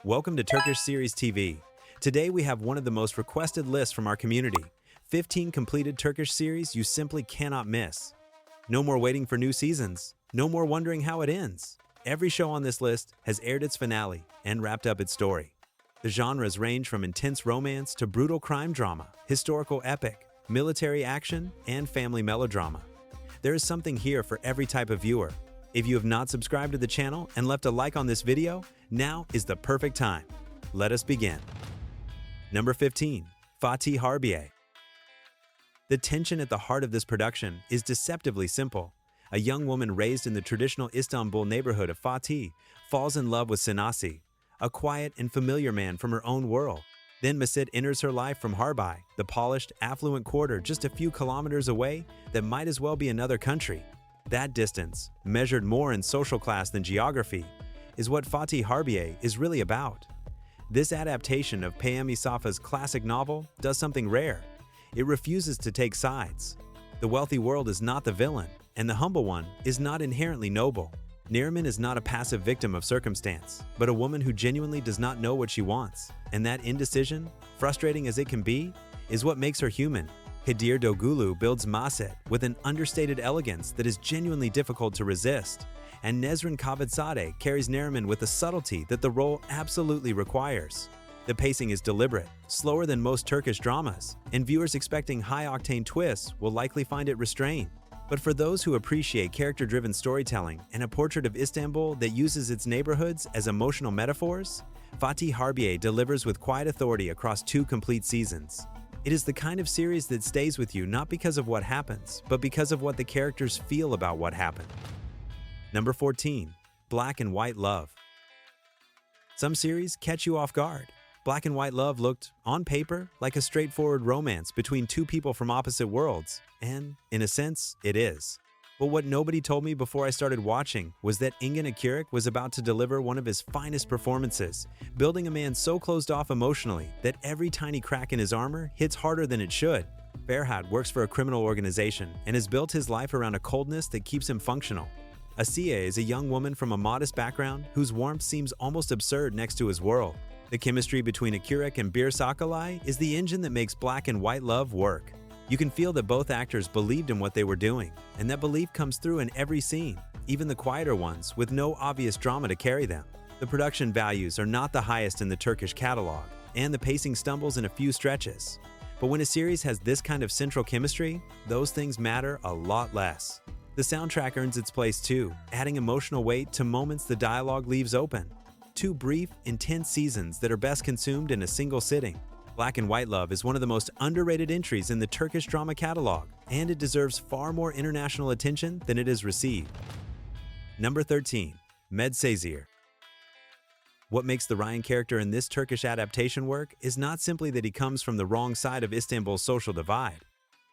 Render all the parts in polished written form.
Welcome to Turkish Series TV. Today we have one of the most requested lists from our community, 15 completed Turkish series you simply cannot miss. No more waiting for new seasons, no more wondering how it ends. Every show on this list has aired its finale and wrapped up its story. The genres range from intense romance to brutal crime drama, historical epic, military action, and family melodrama. There is something here for every type of viewer. If you have not subscribed to the channel and left a like on this video, now is the perfect time. Let us begin. Number 15. Fatih Harbiye. The tension at the heart of this production is deceptively simple. A young woman raised in the traditional Istanbul neighborhood of Fatih falls in love with Sinasi, a quiet and familiar man from her own world. Then Masit enters her life from Harbiye, the polished, affluent quarter just a few kilometers away that might as well be another country. That distance, measured more in social class than geography, is what Fatih Harbiye is really about. This adaptation of Peyami Safa's classic novel does something rare. It refuses to take sides. The wealthy world is not the villain, and the humble one is not inherently noble. Neriman is not a passive victim of circumstance, but a woman who genuinely does not know what she wants, and that indecision, frustrating as it can be, is what makes her human. Kadir Dogulu builds Maset with an understated elegance that is genuinely difficult to resist, and Nezrin Kavatzadeh carries Neriman with a subtlety that the role absolutely requires. The pacing is deliberate, slower than most Turkish dramas, and viewers expecting high-octane twists will likely find it restrained. But for those who appreciate character-driven storytelling and a portrait of Istanbul that uses its neighborhoods as emotional metaphors, Fatih Harbiye delivers with quiet authority across 2 complete seasons. It is the kind of series that stays with you not because of what happens, but because of what the characters feel about what happened. Number 14. Black and White Love. Some series catch you off guard. Black and White Love looked, on paper, like a straightforward romance between 2 people from opposite worlds, and, in a sense, it is. But what nobody told me before I started watching was that Engin Akirik was about to deliver one of his finest performances, building a man so closed off emotionally that every tiny crack in his armor hits harder than it should. Ferhat works for a criminal organization and has built his life around a coldness that keeps him functional. Asiye is a young woman from a modest background whose warmth seems almost absurd next to his world. The chemistry between Akirik and Bir Sakalai is the engine that makes Black and White Love work. You can feel that both actors believed in what they were doing, and that belief comes through in every scene, even the quieter ones, with no obvious drama to carry them. The production values are not the highest in the Turkish catalog, and the pacing stumbles in a few stretches. But when a series has this kind of central chemistry, those things matter a lot less. The soundtrack earns its place too, adding emotional weight to moments the dialogue leaves open. 2 brief, intense seasons that are best consumed in a single sitting. Black and White Love is one of the most underrated entries in the Turkish drama catalog, and it deserves far more international attention than it has received. Number 13. Medcezir. What makes the Ryan character in this Turkish adaptation work is not simply that he comes from the wrong side of Istanbul's social divide.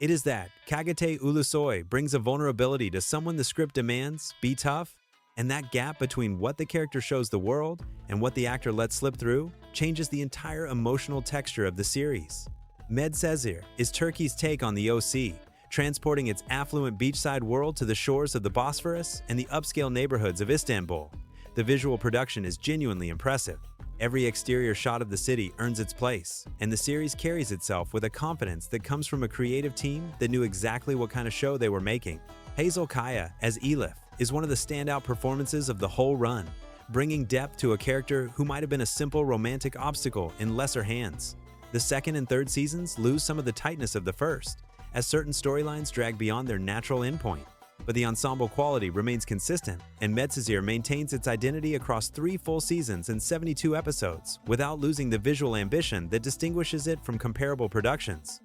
It is that Kagate Ulusoy brings a vulnerability to someone the script demands, be tough, and that gap between what the character shows the world and what the actor lets slip through changes the entire emotional texture of the series. Medcezir is Turkey's take on the OC, transporting its affluent beachside world to the shores of the Bosphorus and the upscale neighborhoods of Istanbul. The visual production is genuinely impressive. Every exterior shot of the city earns its place, and the series carries itself with a confidence that comes from a creative team that knew exactly what kind of show they were making. Hazel Kaya as Elif is one of the standout performances of the whole run, bringing depth to a character who might have been a simple romantic obstacle in lesser hands. The second and third seasons lose some of the tightness of the first, as certain storylines drag beyond their natural endpoint. But the ensemble quality remains consistent, and Medcezir maintains its identity across 3 full seasons and 72 episodes, without losing the visual ambition that distinguishes it from comparable productions.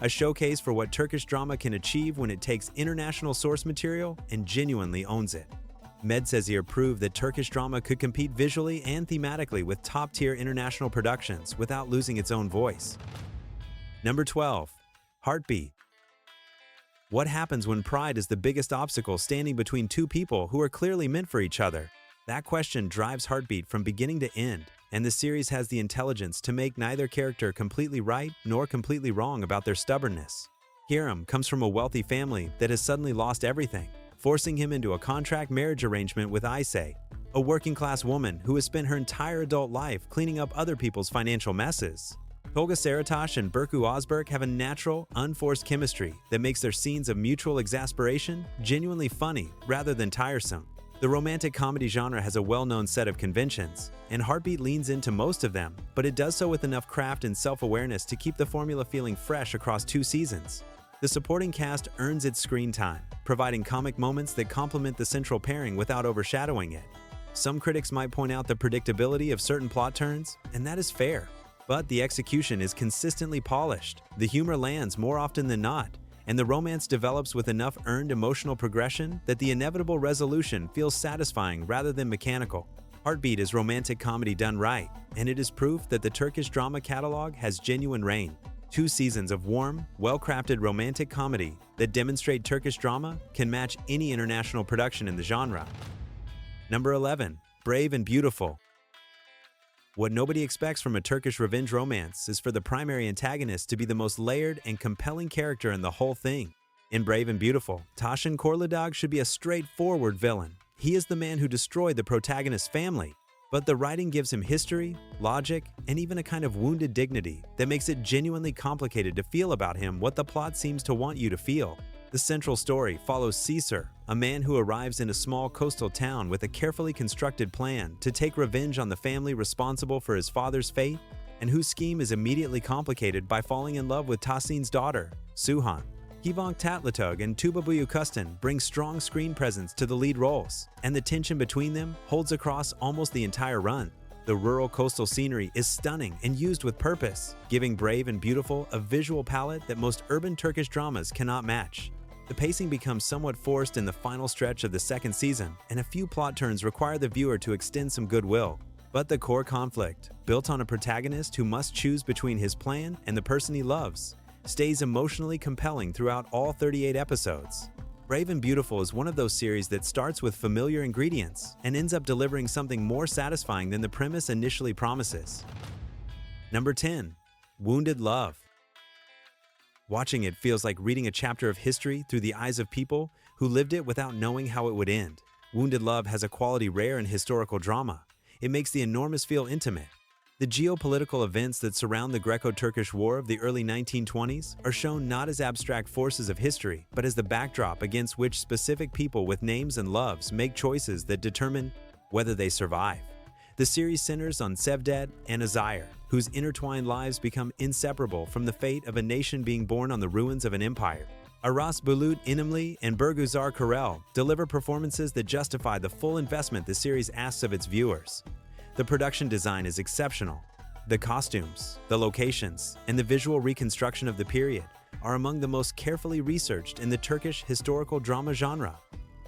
A showcase for what Turkish drama can achieve when it takes international source material and genuinely owns it. Medcezir proved that Turkish drama could compete visually and thematically with top-tier international productions without losing its own voice. Number 12. Heartbeat. What happens when pride is the biggest obstacle standing between 2 people who are clearly meant for each other? That question drives Heartbeat from beginning to end, and the series has the intelligence to make neither character completely right nor completely wrong about their stubbornness. Hiram comes from a wealthy family that has suddenly lost everything, forcing him into a contract marriage arrangement with Ayse. a working-class woman who has spent her entire adult life cleaning up other people's financial messes. Tolga Saratosh and Berku Ozberg have a natural, unforced chemistry that makes their scenes of mutual exasperation genuinely funny rather than tiresome. The romantic comedy genre has a well-known set of conventions, and Heartbeat leans into most of them, but it does so with enough craft and self-awareness to keep the formula feeling fresh across 2 seasons. The supporting cast earns its screen time, providing comic moments that complement the central pairing without overshadowing it. Some critics might point out the predictability of certain plot turns, and that is fair. But the execution is consistently polished, the humor lands more often than not, and the romance develops with enough earned emotional progression that the inevitable resolution feels satisfying rather than mechanical. Heartbeat is romantic comedy done right, and it is proof that the Turkish drama catalog has genuine reign. 2 seasons of warm, well-crafted romantic comedy that demonstrate Turkish drama can match any international production in the genre. Number 11. Brave and Beautiful. What nobody expects from a Turkish revenge romance is for the primary antagonist to be the most layered and compelling character in the whole thing. In Brave and Beautiful, Tashin Korludag should be a straightforward villain. He is the man who destroyed the protagonist's family, but the writing gives him history, logic, and even a kind of wounded dignity that makes it genuinely complicated to feel about him what the plot seems to want you to feel. The central story follows Caesar, a man who arrives in a small coastal town with a carefully constructed plan to take revenge on the family responsible for his father's fate, and whose scheme is immediately complicated by falling in love with Tahsin's daughter, Suhan. Hivang Tatlatug and Tuba Buyukustan bring strong screen presence to the lead roles, and the tension between them holds across almost the entire run. The rural coastal scenery is stunning and used with purpose, giving Brave and Beautiful a visual palette that most urban Turkish dramas cannot match. The pacing becomes somewhat forced in the final stretch of the 2nd season, and a few plot turns require the viewer to extend some goodwill. But the core conflict, built on a protagonist who must choose between his plan and the person he loves, stays emotionally compelling throughout all 38 episodes. Brave and Beautiful is one of those series that starts with familiar ingredients and ends up delivering something more satisfying than the premise initially promises. Number 10. Wounded Love. Watching it feels like reading a chapter of history through the eyes of people who lived it without knowing how it would end. Wounded Love has a quality rare in historical drama. It makes the enormous feel intimate. The geopolitical events that surround the Greco-Turkish War of the early 1920s are shown not as abstract forces of history, but as the backdrop against which specific people with names and loves make choices that determine whether they survive. The series centers on Cevdet and Azire, whose intertwined lives become inseparable from the fate of a nation being born on the ruins of an empire. Aras Bulut Inimli and Berguzar Karel deliver performances that justify the full investment the series asks of its viewers. The production design is exceptional. The costumes, the locations, and the visual reconstruction of the period are among the most carefully researched in the Turkish historical drama genre.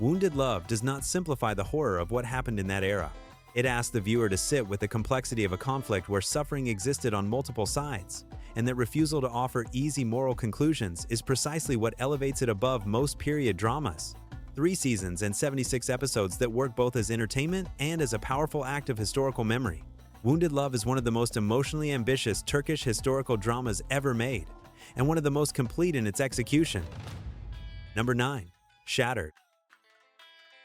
Wounded Love does not simplify the horror of what happened in that era. It asks the viewer to sit with the complexity of a conflict where suffering existed on multiple sides, and that refusal to offer easy moral conclusions is precisely what elevates it above most period dramas. 3 seasons and 76 episodes that work both as entertainment and as a powerful act of historical memory. Wounded Love is one of the most emotionally ambitious Turkish historical dramas ever made, and one of the most complete in its execution. Number 9. Shattered.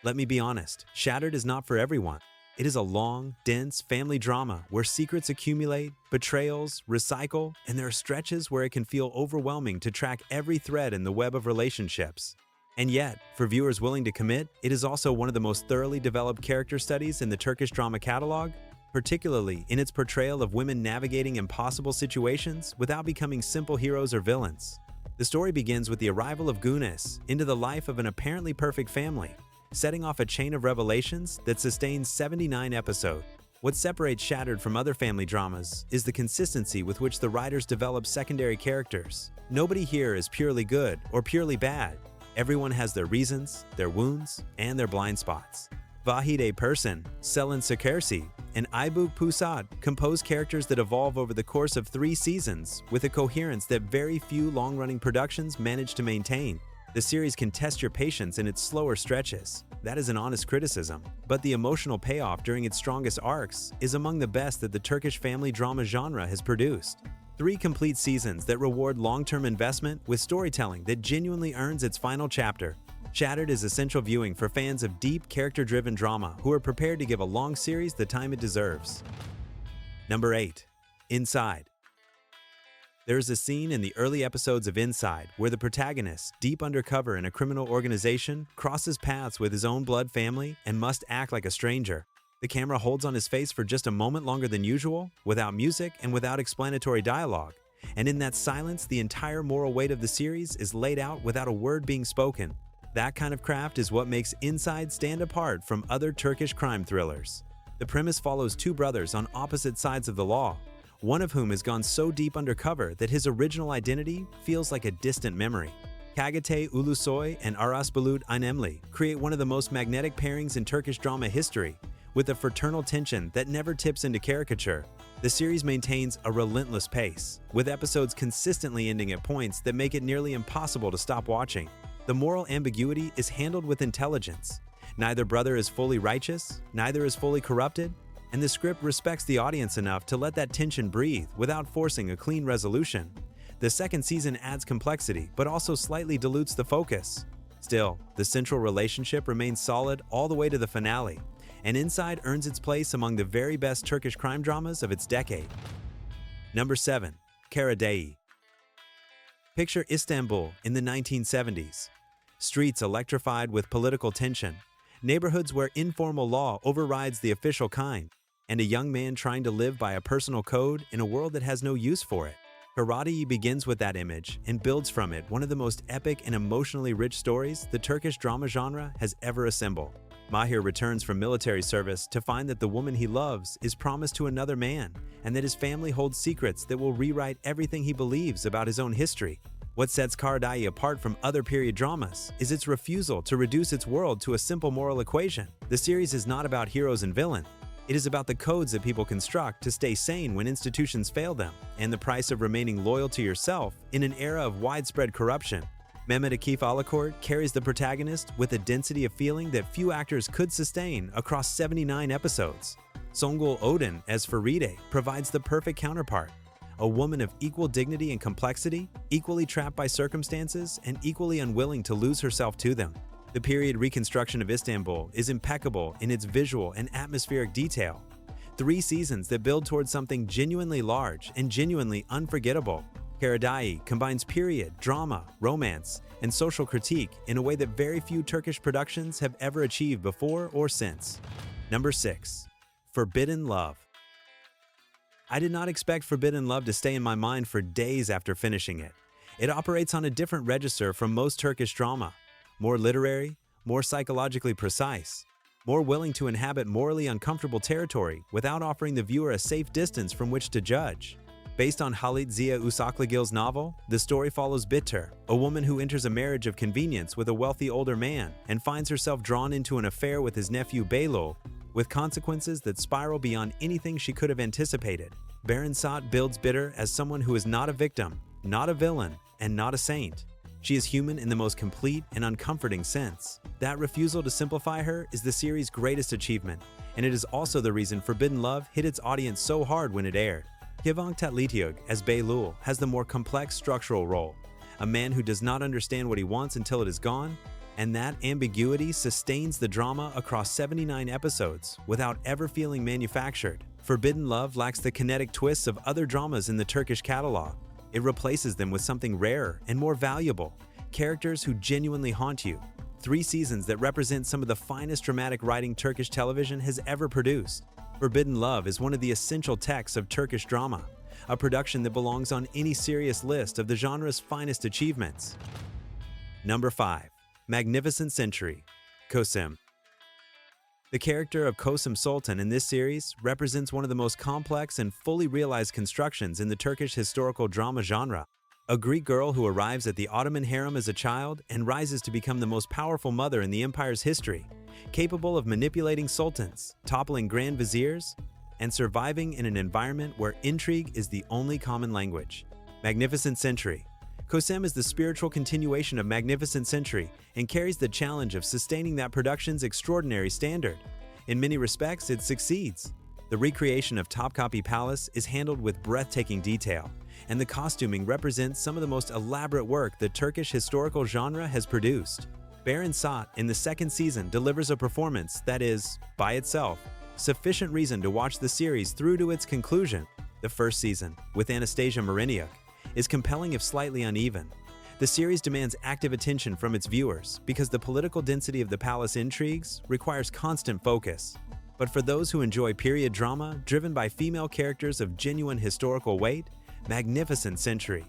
Let me be honest, Shattered is not for everyone. It is a long, dense family drama where secrets accumulate, betrayals recycle, and there are stretches where it can feel overwhelming to track every thread in the web of relationships. And yet, for viewers willing to commit, it is also one of the most thoroughly developed character studies in the Turkish drama catalog, particularly in its portrayal of women navigating impossible situations without becoming simple heroes or villains. The story begins with the arrival of Güneş into the life of an apparently perfect family, setting off a chain of revelations that sustains 79 episodes. What separates Shattered from other family dramas is the consistency with which the writers develop secondary characters. Nobody here is purely good or purely bad. Everyone has their reasons, their wounds, and their blind spots. Vahide Persin, Selin Sakersi, and Aybük Pusat compose characters that evolve over the course of 3 seasons with a coherence that very few long-running productions manage to maintain. The series can test your patience in its slower stretches. That is an honest criticism. But the emotional payoff during its strongest arcs is among the best that the Turkish family drama genre has produced. 3 complete seasons that reward long-term investment with storytelling that genuinely earns its final chapter. Shattered is essential viewing for fans of deep, character-driven drama who are prepared to give a long series the time it deserves. Number 8. Inside. There is a scene in the early episodes of Inside where the protagonist, deep undercover in a criminal organization, crosses paths with his own blood family and must act like a stranger. The camera holds on his face for just a moment longer than usual, without music and without explanatory dialogue. And in that silence, the entire moral weight of the series is laid out without a word being spoken. That kind of craft is what makes Inside stand apart from other Turkish crime thrillers. The premise follows two brothers on opposite sides of the law, one of whom has gone so deep undercover that his original identity feels like a distant memory. Kagate Ulusoy and Aras Bulut Inemli create one of the most magnetic pairings in Turkish drama history, with a fraternal tension that never tips into caricature. The series maintains a relentless pace, with episodes consistently ending at points that make it nearly impossible to stop watching. The moral ambiguity is handled with intelligence. Neither brother is fully righteous, neither is fully corrupted, and the script respects the audience enough to let that tension breathe without forcing a clean resolution. The second season adds complexity, but also slightly dilutes the focus. Still, the central relationship remains solid all the way to the finale, and Inside earns its place among the very best Turkish crime dramas of its decade. Number 7. Karadağ. Picture Istanbul in the 1970s. Streets electrified with political tension, neighborhoods where informal law overrides the official kind, and a young man trying to live by a personal code in a world that has no use for it. Karadağ begins with that image and builds from it one of the most epic and emotionally rich stories the Turkish drama genre has ever assembled. Mahir returns from military service to find that the woman he loves is promised to another man and that his family holds secrets that will rewrite everything he believes about his own history. What sets Karadağ apart from other period dramas is its refusal to reduce its world to a simple moral equation. The series is not about heroes and villains. It is about the codes that people construct to stay sane when institutions fail them, and the price of remaining loyal to yourself in an era of widespread corruption. Mehmet Akif Alacourt carries the protagonist with a density of feeling that few actors could sustain across 79 episodes. Songül Odin as Feride provides the perfect counterpart, a woman of equal dignity and complexity, equally trapped by circumstances and equally unwilling to lose herself to them. The period reconstruction of Istanbul is impeccable in its visual and atmospheric detail. 3 seasons that build towards something genuinely large and genuinely unforgettable. Karadağ combines period, drama, romance, and social critique in a way that very few Turkish productions have ever achieved before or since. Number 6. Forbidden Love. I did not expect Forbidden Love to stay in my mind for days after finishing it. It operates on a different register from most Turkish drama. More literary, more psychologically precise, more willing to inhabit morally uncomfortable territory without offering the viewer a safe distance from which to judge. Based on Halit Ziya Usaklagil's novel, the story follows Bitter, a woman who enters a marriage of convenience with a wealthy older man and finds herself drawn into an affair with his nephew Beylul, with consequences that spiral beyond anything she could have anticipated. Baran builds Bitter as someone who is not a victim, not a villain, and not a saint. She is human in the most complete and uncomforting sense. That refusal to simplify her is the series' greatest achievement, and it is also the reason Forbidden Love hit its audience so hard when it aired. Kıvanç Tatlıtuğ as Beylul has the more complex structural role, a man who does not understand what he wants until it is gone, and that ambiguity sustains the drama across 79 episodes without ever feeling manufactured. Forbidden Love lacks the kinetic twists of other dramas in the Turkish catalog. It replaces them with something rarer and more valuable, characters who genuinely haunt you. 3 seasons that represent some of the finest dramatic writing Turkish television has ever produced. Forbidden Love is one of the essential texts of Turkish drama, a production that belongs on any serious list of the genre's finest achievements. Number 5. Magnificent Century. Kosim. The character of Kosim Sultan in this series represents one of the most complex and fully realized constructions in the Turkish historical drama genre. A Greek girl who arrives at the Ottoman harem as a child and rises to become the most powerful mother in the empire's history, capable of manipulating sultans, toppling grand viziers, and surviving in an environment where intrigue is the only common language. Magnificent Century. Kosim is the spiritual continuation of Magnificent Century and carries the challenge of sustaining that production's extraordinary standard. In many respects, it succeeds. The recreation of Topkapi Palace is handled with breathtaking detail, and the costuming represents some of the most elaborate work the Turkish historical genre has produced. Baron Saat in the second season delivers a performance that is, by itself, sufficient reason to watch the series through to its conclusion. The first season, with Anastasia Mariniuk, is compelling if slightly uneven. The series demands active attention from its viewers because the political density of the palace intrigues requires constant focus. But for those who enjoy period drama driven by female characters of genuine historical weight, magnificent century.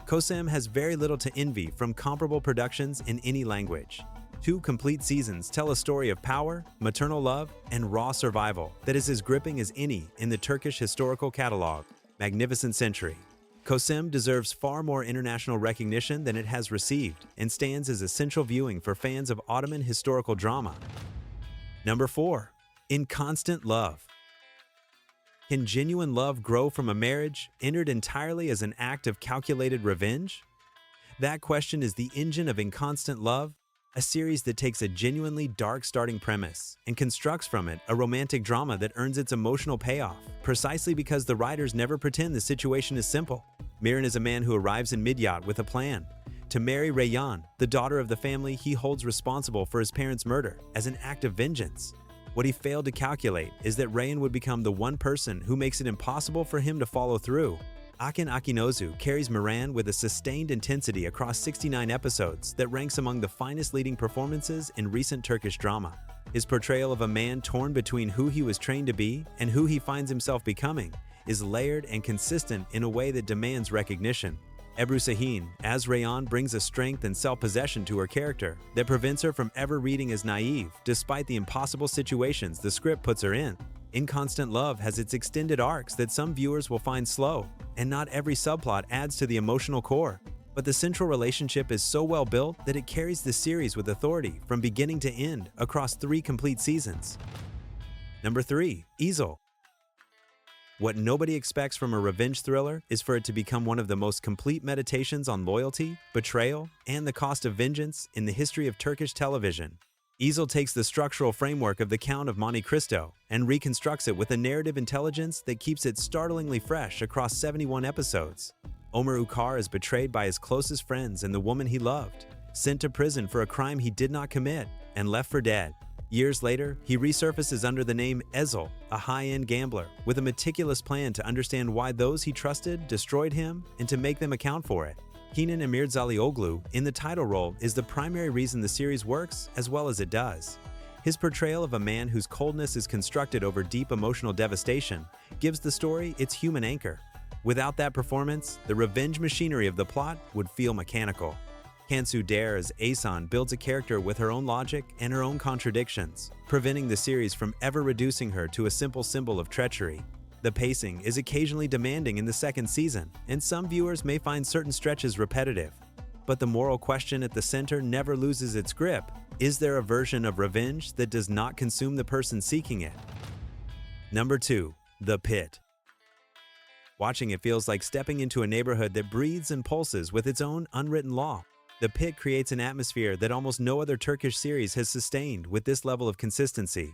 COSEM has very little to envy from comparable productions in any language. 2 complete seasons tell a story of power, maternal love, and raw survival that is as gripping as any in the Turkish historical catalog. Magnificent century. COSEM deserves far more international recognition than it has received and stands as essential viewing for fans of Ottoman historical drama. Number 4. In Constant Love. Can genuine love grow from a marriage entered entirely as an act of calculated revenge? That question is the engine of In Constant Love, a series that takes a genuinely dark starting premise and constructs from it a romantic drama that earns its emotional payoff, precisely because the writers never pretend the situation is simple. Miran is a man who arrives in Midyat with a plan to marry Reyhan, the daughter of the family he holds responsible for his parents' murder, as an act of vengeance. What he failed to calculate is that Reyhan would become the one person who makes it impossible for him to follow through. Akin Akinozu carries Miran with a sustained intensity across 69 episodes that ranks among the finest leading performances in recent Turkish drama. His portrayal of a man torn between who he was trained to be and who he finds himself becoming is layered and consistent in a way that demands recognition. Ebru Sahin, as Reyhan, brings a strength and self-possession to her character that prevents her from ever reading as naive despite the impossible situations the script puts her in. In Constant Love has its extended arcs that some viewers will find slow, and not every subplot adds to the emotional core. But the central relationship is so well built that it carries the series with authority from beginning to end across 3 complete seasons. Number 3. Ezel. What nobody expects from a revenge thriller is for it to become one of the most complete meditations on loyalty, betrayal, and the cost of vengeance in the history of Turkish television. Ezel takes the structural framework of The Count of Monte Cristo and reconstructs it with a narrative intelligence that keeps it startlingly fresh across 71 episodes. Omer Ukar is betrayed by his closest friends and the woman he loved, sent to prison for a crime he did not commit, and left for dead. Years later, he resurfaces under the name Ezel, a high-end gambler, with a meticulous plan to understand why those he trusted destroyed him and to make them account for it. Kenan Emirzalioglu, in the title role, is the primary reason the series works as well as it does. His portrayal of a man whose coldness is constructed over deep emotional devastation gives the story its human anchor. Without that performance, the revenge machinery of the plot would feel mechanical. Cansu Dare as Asan builds a character with her own logic and her own contradictions, preventing the series from ever reducing her to a simple symbol of treachery. The pacing is occasionally demanding in the second season, and some viewers may find certain stretches repetitive. But the moral question at the center never loses its grip. Is there a version of revenge that does not consume the person seeking it? Number 2. The Pit. Watching it feels like stepping into a neighborhood that breathes and pulses with its own unwritten law. The Pit creates an atmosphere that almost no other Turkish series has sustained with this level of consistency.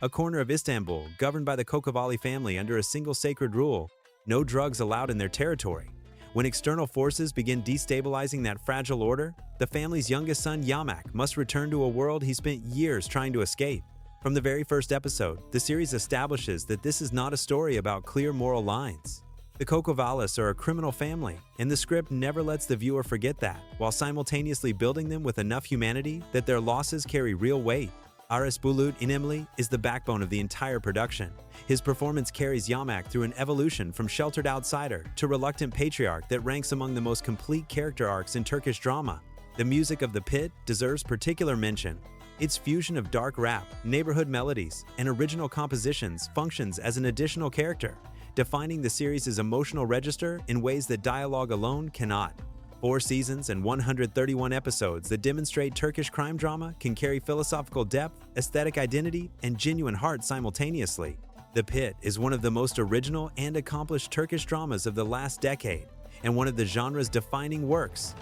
A corner of Istanbul governed by the Kokovali family under a single sacred rule: no drugs allowed in their territory. When external forces begin destabilizing that fragile order, the family's youngest son Yamak must return to a world he spent years trying to escape. From the very first episode, the series establishes that this is not a story about clear moral lines. The Kokovalis are a criminal family, and the script never lets the viewer forget that, while simultaneously building them with enough humanity that their losses carry real weight. Aris Bulut İnemli is the backbone of the entire production. His performance carries Yamak through an evolution from sheltered outsider to reluctant patriarch that ranks among the most complete character arcs in Turkish drama. The music of The Pit deserves particular mention. Its fusion of dark rap, neighborhood melodies, and original compositions functions as an additional character, defining the series' emotional register in ways that dialogue alone cannot. 4 seasons and 131 episodes that demonstrate Turkish crime drama can carry philosophical depth, aesthetic identity, and genuine heart simultaneously. The Pit is one of the most original and accomplished Turkish dramas of the last decade, and one of the genre's defining works.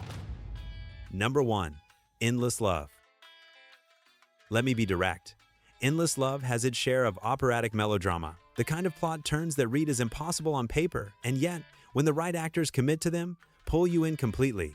Number 1. Endless Love. Let me be direct. Endless Love has its share of operatic melodrama, the kind of plot turns that read as impossible on paper, and yet, when the right actors commit to them, pull you in completely.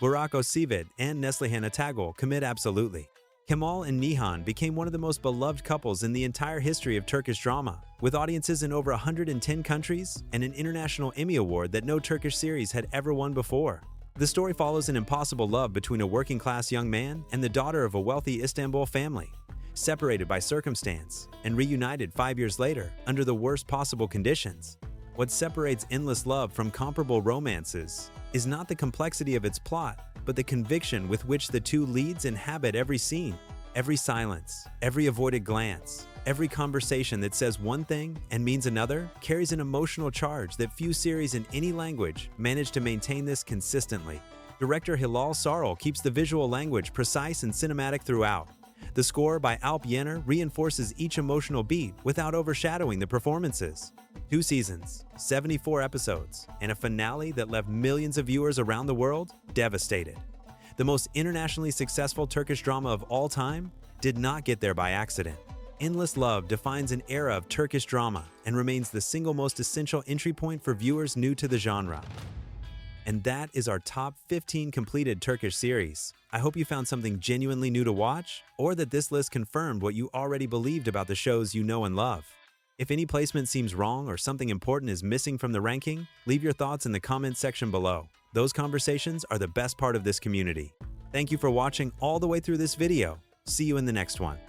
Burak Özçivit and Neslihan Atagul commit absolutely. Kemal and Nihan became one of the most beloved couples in the entire history of Turkish drama, with audiences in over 110 countries and an international Emmy Award that no Turkish series had ever won before. The story follows an impossible love between a working-class young man and the daughter of a wealthy Istanbul family, separated by circumstance and reunited 5 years later under the worst possible conditions. What separates endless love from comparable romances is not the complexity of its plot, but the conviction with which the two leads inhabit every scene, every silence, every avoided glance, every conversation that says one thing and means another carries an emotional charge that few series in any language manage to maintain this consistently. Director Hilal Sarıl keeps the visual language precise and cinematic throughout. The score by Alp Yener reinforces each emotional beat without overshadowing the performances. 2 seasons, 74 episodes, and a finale that left millions of viewers around the world devastated. The most internationally successful Turkish drama of all time did not get there by accident. Endless Love defines an era of Turkish drama and remains the single most essential entry point for viewers new to the genre. And that is our top 15 completed Turkish series. I hope you found something genuinely new to watch, or that this list confirmed what you already believed about the shows you know and love. If any placement seems wrong or something important is missing from the ranking, leave your thoughts in the comments section below. Those conversations are the best part of this community. Thank you for watching all the way through this video. See you in the next one.